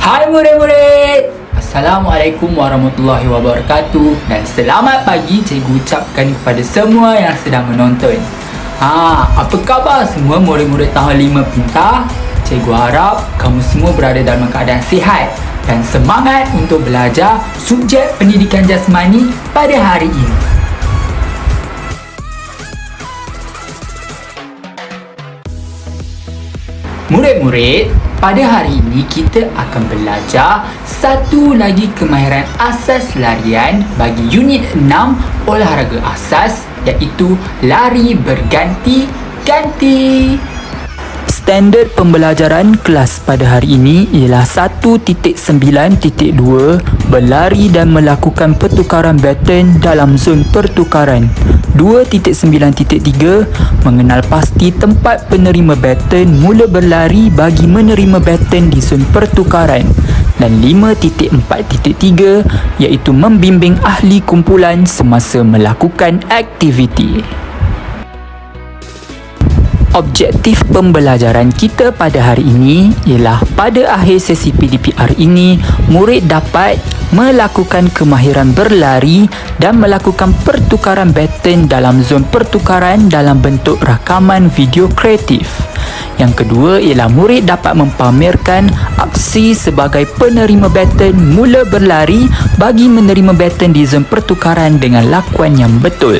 Hai murid-murid, Assalamualaikum warahmatullahi wabarakatuh. Dan selamat pagi cikgu ucapkan kepada semua yang sedang menonton. Apa khabar semua murid-murid tahun 5 pintar? Cikgu harap kamu semua berada dalam keadaan sihat dan semangat untuk belajar subjek pendidikan jasmani pada hari ini. Murid-murid, pada hari ini kita akan belajar satu lagi kemahiran asas larian bagi unit 6 olahraga asas, iaitu lari berganti-ganti. Standard pembelajaran kelas pada hari ini ialah 1.9.2 berlari dan melakukan pertukaran baton dalam zon pertukaran. 2.9.3 mengenal pasti tempat penerima baton mula berlari bagi menerima baton di zon pertukaran. Dan 5.4.3 iaitu membimbing ahli kumpulan semasa melakukan aktiviti. Objektif pembelajaran kita pada hari ini ialah pada akhir sesi PDPR ini, murid dapat melakukan kemahiran berlari dan melakukan pertukaran baton dalam zon pertukaran dalam bentuk rakaman video kreatif. Yang kedua ialah murid dapat mempamerkan aksi sebagai penerima baton mula berlari bagi menerima baton di zon pertukaran dengan lakuan yang betul.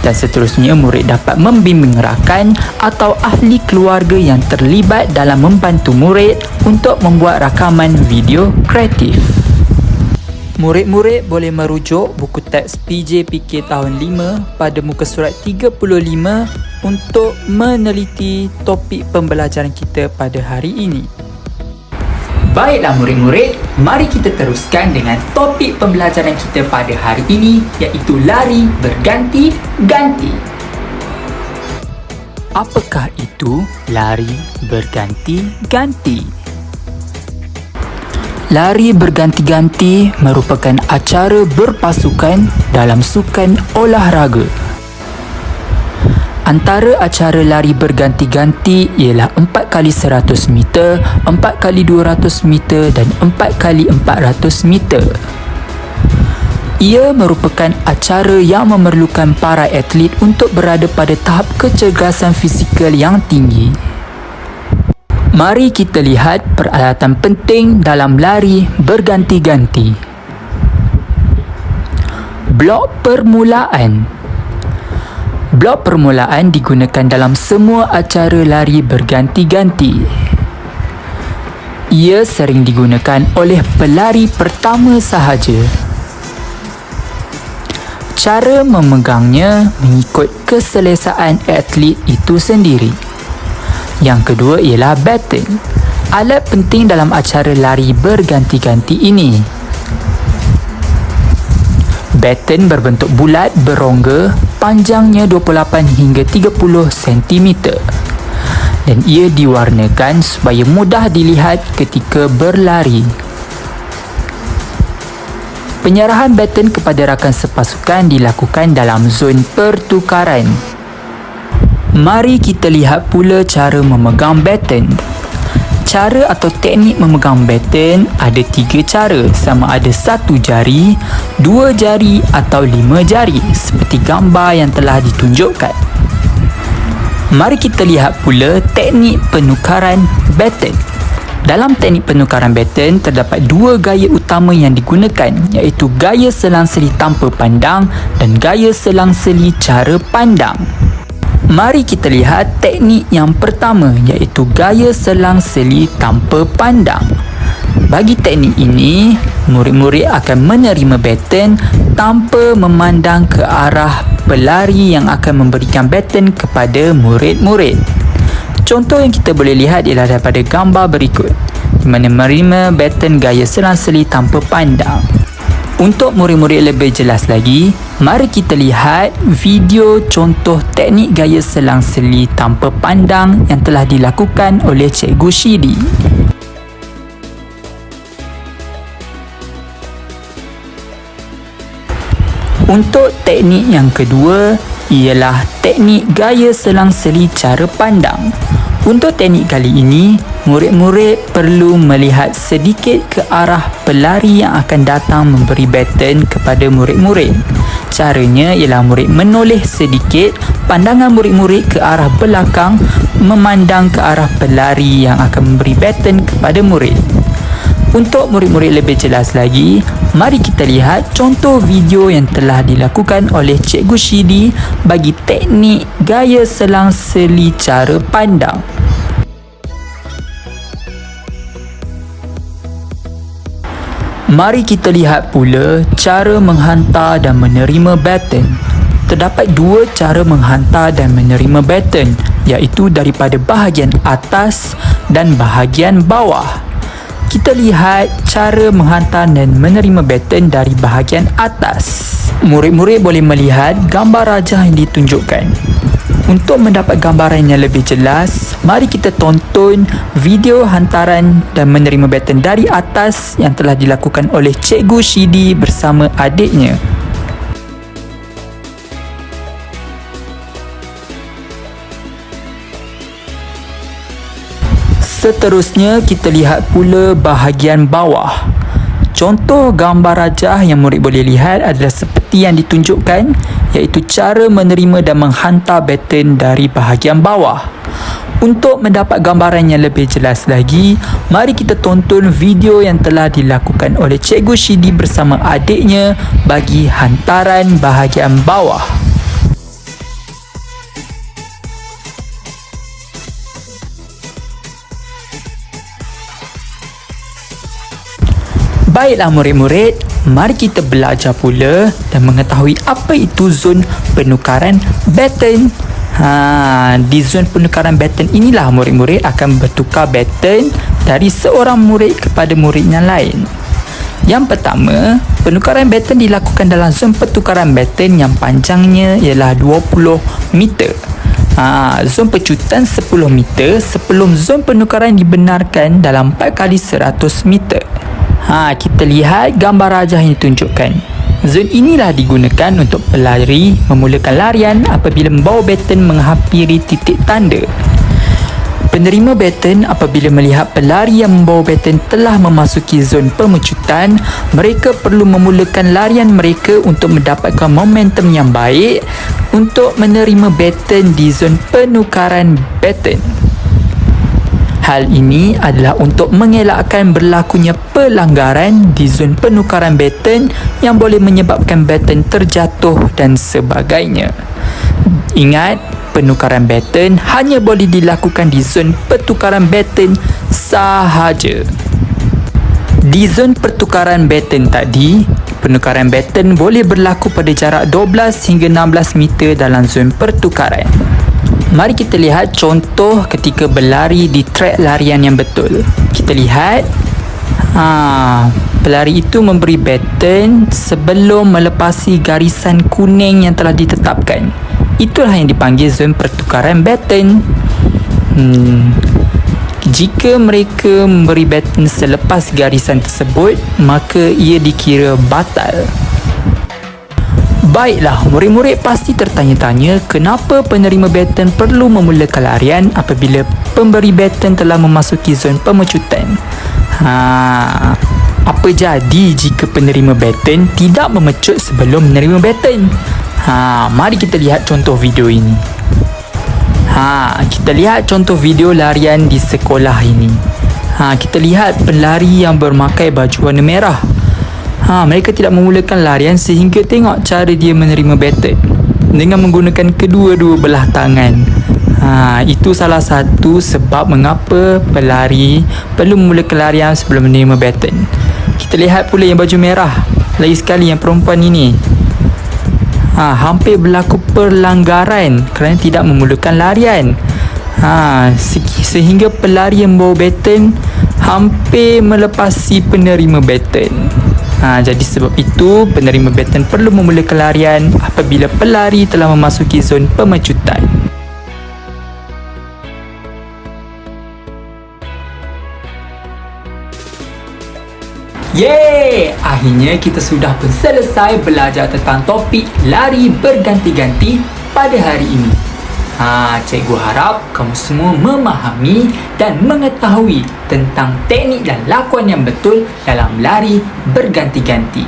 Dan seterusnya, murid dapat membimbing rakan atau ahli keluarga yang terlibat dalam membantu murid untuk membuat rakaman video kreatif. Murid-murid boleh merujuk buku teks PJPK tahun 5 pada muka surat 35 untuk meneliti topik pembelajaran kita pada hari ini. Baiklah murid-murid, mari kita teruskan dengan topik pembelajaran kita pada hari ini, iaitu lari berganti-ganti. Apakah itu lari berganti-ganti? Lari berganti-ganti merupakan acara berpasukan dalam sukan olahraga. Antara acara lari berganti-ganti ialah 4x100 meter, 4x200 meter dan 4x400 meter. Ia merupakan acara yang memerlukan para atlet untuk berada pada tahap kecergasan fizikal yang tinggi. Mari kita lihat peralatan penting dalam lari berganti-ganti. Blok permulaan. Blok permulaan digunakan dalam semua acara lari berganti-ganti. Ia sering digunakan oleh pelari pertama sahaja. Cara memegangnya mengikut keselesaan atlet itu sendiri. Yang kedua ialah baton, alat penting dalam acara lari berganti-ganti ini. Baton berbentuk bulat berongga, panjangnya 28 hingga 30 cm dan ia diwarnakan supaya mudah dilihat ketika berlari. Penyerahan baton kepada rakan sepasukan dilakukan dalam zon pertukaran. Mari kita lihat pula cara memegang baton. Cara atau teknik memegang baton ada 3 cara, sama ada 1 jari, 2 jari atau 5 jari seperti gambar yang telah ditunjukkan. Mari kita lihat pula teknik penukaran baton. Dalam teknik penukaran baton terdapat 2 gaya utama yang digunakan, iaitu gaya selang-seli tanpa pandang dan gaya selang-seli cara pandang. Mari kita lihat teknik yang pertama, iaitu gaya selang-seli tanpa pandang. Bagi teknik ini, murid-murid akan menerima baton tanpa memandang ke arah pelari yang akan memberikan baton kepada murid-murid. Contoh yang kita boleh lihat ialah daripada gambar berikut, di mana menerima baton gaya selang-seli tanpa pandang. Untuk murid-murid lebih jelas lagi, mari kita lihat video contoh teknik gaya selang-seli tanpa pandang yang telah dilakukan oleh Cikgu Shidi. Untuk teknik yang kedua ialah teknik gaya selang-seli cara pandang. Untuk teknik kali ini, murid-murid perlu melihat sedikit ke arah pelari yang akan datang memberi baton kepada murid-murid. Caranya ialah murid menoleh sedikit, pandangan murid-murid ke arah belakang memandang ke arah pelari yang akan memberi baton kepada murid. Untuk murid-murid lebih jelas lagi, mari kita lihat contoh video yang telah dilakukan oleh Cikgu Shidi bagi teknik gaya selang-seli cara pandang. Mari kita lihat pula cara menghantar dan menerima baton. Terdapat dua cara menghantar dan menerima baton, iaitu daripada bahagian atas dan bahagian bawah. Kita lihat cara menghantar dan menerima baton dari bahagian atas. Murid-murid boleh melihat gambar rajah yang ditunjukkan. Untuk mendapat gambaran yang lebih jelas, mari kita tonton video hantaran dan menerima baton dari atas yang telah dilakukan oleh Cikgu Shidi bersama adiknya. Seterusnya, kita lihat pula bahagian bawah. Contoh gambar rajah yang murid boleh lihat adalah seperti yang ditunjukkan, iaitu cara menerima dan menghantar baton dari bahagian bawah. Untuk mendapat gambaran yang lebih jelas lagi, mari kita tonton video yang telah dilakukan oleh Cikgu Shidi bersama adiknya bagi hantaran bahagian bawah. Baiklah murid-murid, mari kita belajar pula dan mengetahui apa itu zon penukaran baton. Di zon penukaran baton inilah murid-murid akan bertukar baton dari seorang murid kepada murid yang lain. Yang pertama, penukaran baton dilakukan dalam zon pertukaran baton yang panjangnya ialah 20 meter. Zon pecutan 10 meter sebelum zon penukaran dibenarkan dalam 4 kali 100 meter. Kita lihat gambar rajah yang ditunjukkan. Zon inilah digunakan untuk pelari memulakan larian apabila membawa baton menghampiri titik tanda. Penerima baton apabila melihat pelari yang membawa baton telah memasuki zon pemecutan, mereka perlu memulakan larian mereka untuk mendapatkan momentum yang baik untuk menerima baton di zon penukaran baton. Hal ini adalah untuk mengelakkan berlakunya pelanggaran di zon penukaran baton yang boleh menyebabkan baton terjatuh dan sebagainya. Ingat, penukaran baton hanya boleh dilakukan di zon pertukaran baton sahaja. Di zon pertukaran baton tadi, penukaran baton boleh berlaku pada jarak 12 hingga 16 meter dalam zon pertukaran. Mari kita lihat contoh ketika berlari di trek larian yang betul. Kita lihat pelari itu memberi baton sebelum melepasi garisan kuning yang telah ditetapkan. Itulah yang dipanggil zon pertukaran baton. Jika mereka memberi baton selepas garisan tersebut, maka ia dikira batal. Baiklah, murid-murid pasti tertanya-tanya kenapa penerima baton perlu memulakan larian apabila pemberi baton telah memasuki zon pemecutan. Apa jadi jika penerima baton tidak memecut sebelum menerima baton? Mari kita lihat contoh video ini. Kita lihat contoh video larian di sekolah ini. Kita lihat pelari yang bermakai baju warna merah. Mereka tidak memulakan larian sehingga tengok cara dia menerima baton dengan menggunakan kedua-dua belah tangan. Itu salah satu sebab mengapa pelari perlu memulakan larian sebelum menerima baton. Kita lihat pula yang baju merah, lagi sekali yang perempuan ini. Hampir berlaku pelanggaran kerana tidak memulakan larian. Sehingga pelari yang membawa baton hampir melepasi penerima baton. Jadi sebab itu penerima baton perlu memulakan larian apabila pelari telah memasuki zon pemecutan. Yeay! Akhirnya kita sudah pun selesai belajar tentang topik lari berganti-ganti pada hari ini. Cikgu harap kamu semua memahami dan mengetahui tentang teknik dan lakuan yang betul dalam lari berganti-ganti.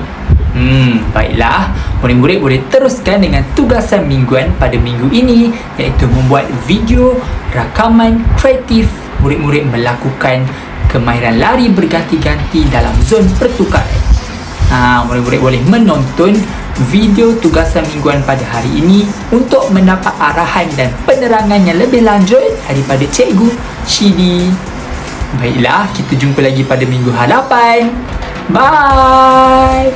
Baiklah, murid-murid boleh teruskan dengan tugasan mingguan pada minggu ini, iaitu membuat video rakaman kreatif murid-murid melakukan kemahiran lari berganti-ganti dalam zon pertukaran. Murid-murid boleh menonton video tugasan mingguan pada hari ini untuk mendapat arahan dan penerangan yang lebih lanjut daripada Cikgu Shidi. Baiklah, kita jumpa lagi pada minggu hadapan. Bye!